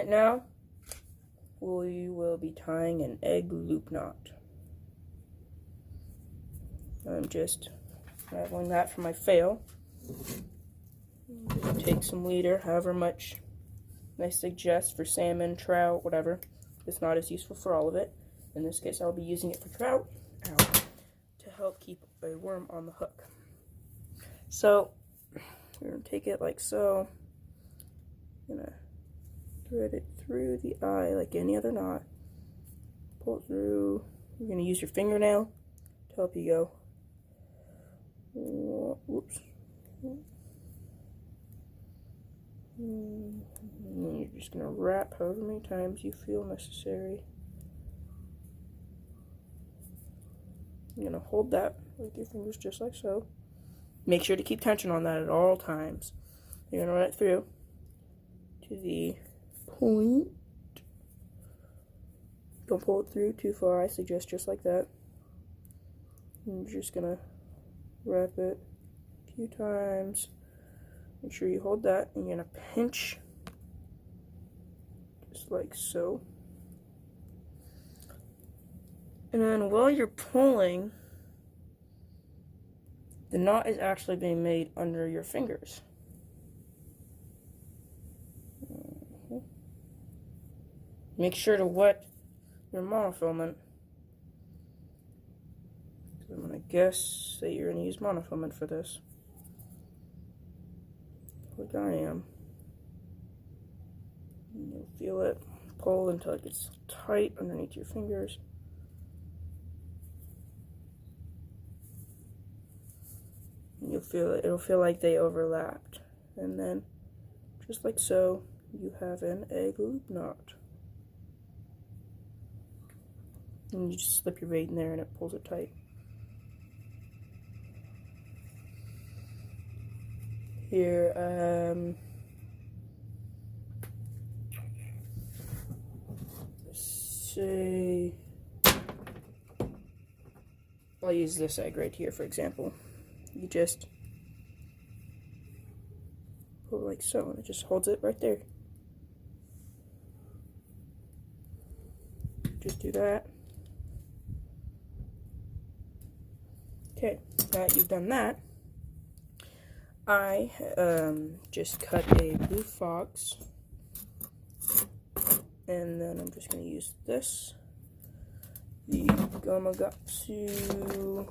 Right now, we will be tying an egg loop knot. I'm just leveling that for my fail. Just take some leader, however much I suggest for salmon, trout, whatever. It's not as useful for all of it. In this case, I'll be using it for trout to help keep a worm on the hook. So, we're going to take it like so. I'm going to thread it through the eye like any other knot. Pull it through. You're going to use your fingernail to help you go. Whoops. And then you're just going to wrap however many times you feel necessary. You're going to hold that with your fingers just like so. Make sure to keep tension on that at all times. You're going to run it through to the point. Don't pull it through too far. I suggest just like that. And you're just going to wrap it a few times. Make sure you hold that, and you're going to pinch just like so. And then while you're pulling, the knot is actually being made under your fingers. Make sure to wet your monofilament. I'm going to guess that you're going to use monofilament for this. Like I am. And you'll feel it pull until it gets tight underneath your fingers. And you'll feel it, it'll feel like they overlapped. And then, just like so, you have an egg loop knot. And you just slip your bait in there and it pulls it tight. Here, say, I'll use this egg right here, for example. You just pull it like so, and it just holds it right there. Just do that. Okay, now that you've done that, I just cut a blue fox, and then I'm just going to use this, the Gamakatsu.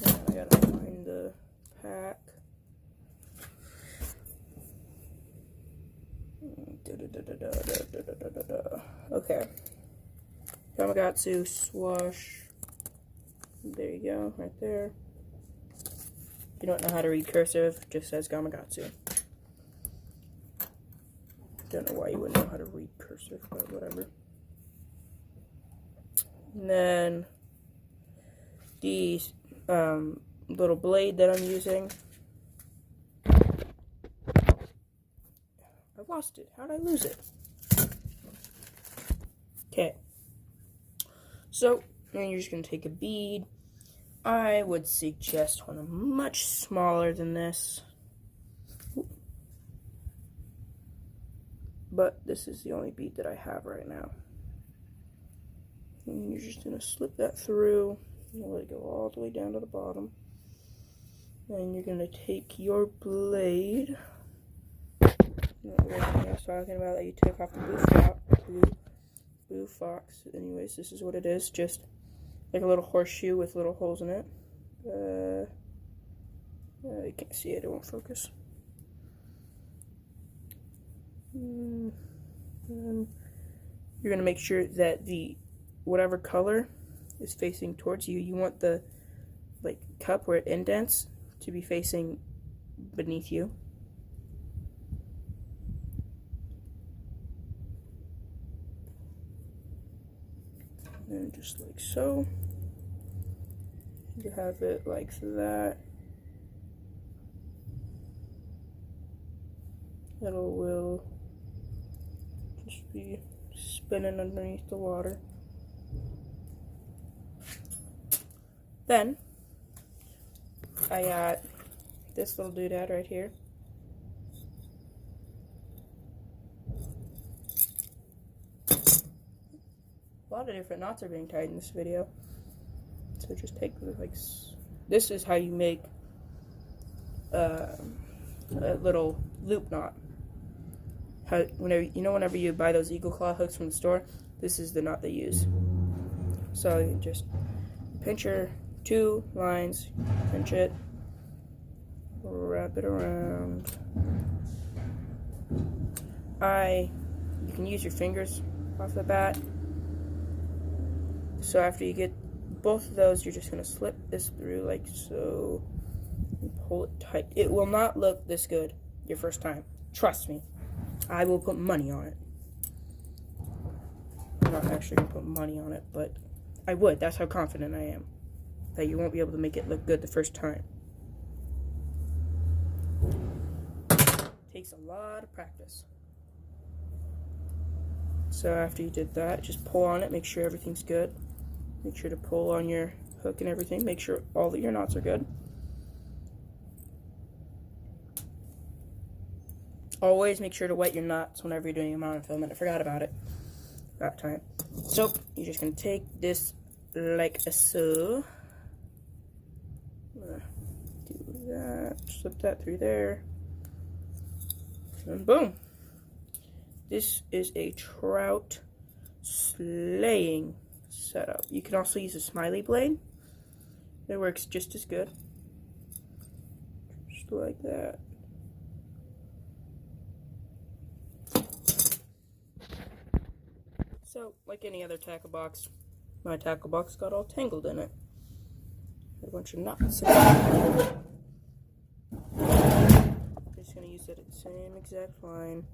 I gotta find the pack. Okay, Gamakatsu Swash. There you go, right there. If you don't know how to read cursive, it just says Gamakatsu. Don't know why you wouldn't know how to read cursive, but whatever. And then the little blade that I'm using. I lost it. How did I lose it? Okay. So, then you're just going to take a bead. I would suggest one much smaller than this. But this is the only bead that I have right now. And you're just going to slip that through. And let it go all the way down to the bottom. And you're going to take your blade. What I was talking about that you took off the blue fox. Anyways, this is what it is. Just like a little horseshoe with little holes in it. You can't see it, it won't focus. And you're going to make sure that the whatever color is facing towards you. You want the cup where it indents to be facing beneath you. And just like so. You have it like that. It will just be spinning underneath the water. Then I got this little doodad right here. lot of different knots are being tied in this video. So just take like, this is how you make a little loop knot. Whenever you buy those eagle claw hooks from the store, this is the knot they use. So you just pinch your 2 lines, pinch it, wrap it around. You can use your fingers off the bat. So after you get both of those, you're just going to slip this through like so and pull it tight. It will not look this good your first time. Trust me. I will put money on it. I'm not actually going to put money on it, but I would. That's how confident I am that you won't be able to make it look good the first time. Takes a lot of practice. So after you did that, just pull on it, make sure everything's good. Make sure to pull on your hook and everything. Make sure all of your knots are good. Always make sure to wet your knots whenever you're doing a monofilament. I forgot about it that time. So you're just going to take this like so. Do that. Slip that through there. And boom. This is a trout slaying setup. You can also use a smiley blade. It works just as good. Just like that. So, like any other tackle box, my tackle box got all tangled in it. A bunch of knots. I'm just going to use it at the same exact line.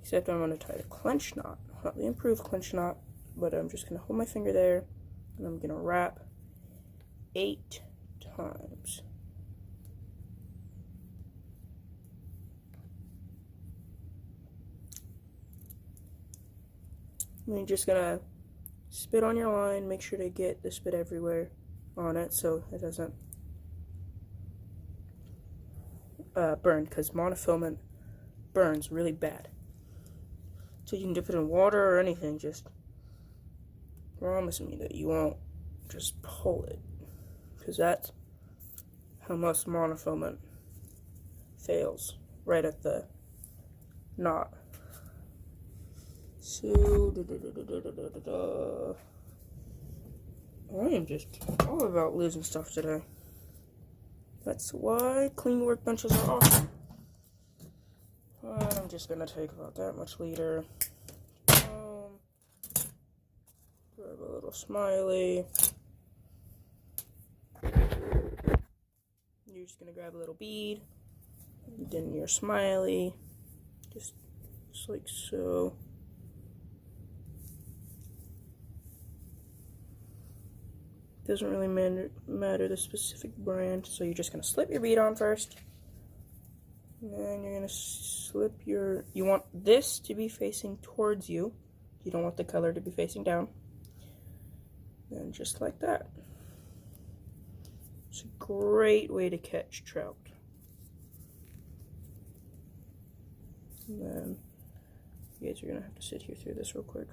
Except I'm going to tie the clench knot. Not the improved clench knot, but I'm just going to hold my finger there, and I'm going to wrap 8 times. And you're just going to spit on your line, make sure to get the spit everywhere on it so it doesn't burn, because monofilament burns really bad. So you can dip it in water or anything, just promise me that you won't just pull it, because that's how most monofilament fails, right at the knot. So, I am just all about losing stuff today. That's why clean workbenches are awesome. I'm just gonna take about that much leader. Grab a little smiley. You're just gonna grab a little bead. Then your smiley. Just like so. Doesn't really matter the specific brand, so you're just gonna slip your bead on first. And then you're going to slip you want this to be facing towards you. You don't want the color to be facing down. And just like that. It's a great way to catch trout. And then you guys are going to have to sit here through this real quick.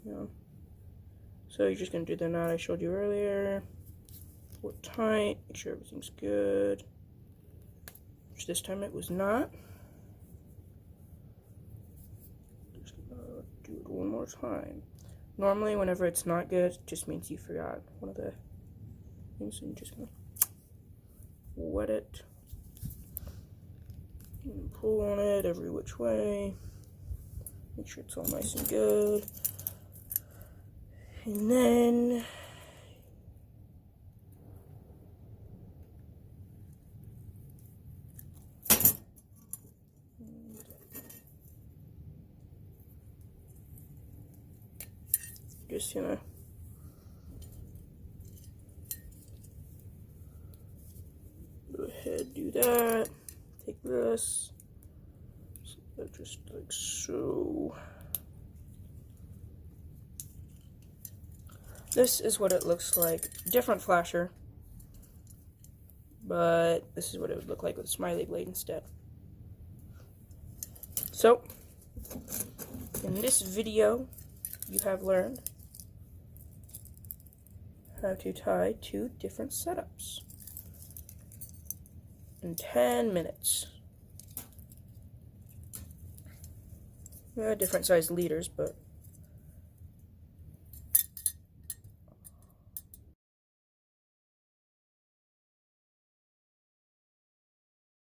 Yeah. So you're just going to do the knot I showed you earlier. Pull it tight, make sure everything's good. Which this time it was not. Just gonna do it one more time. Normally, whenever it's not good, it just means you forgot one of the things, so you're just gonna wet it and pull on it every which way. Make sure it's all nice and good. And then just gonna go ahead, do that. Take this, just like so. This is what it looks like. Different flasher, but this is what it would look like with a smiley blade instead. So, in this video, you have learned how to tie 2 different setups in 10 minutes. Different size leaders, but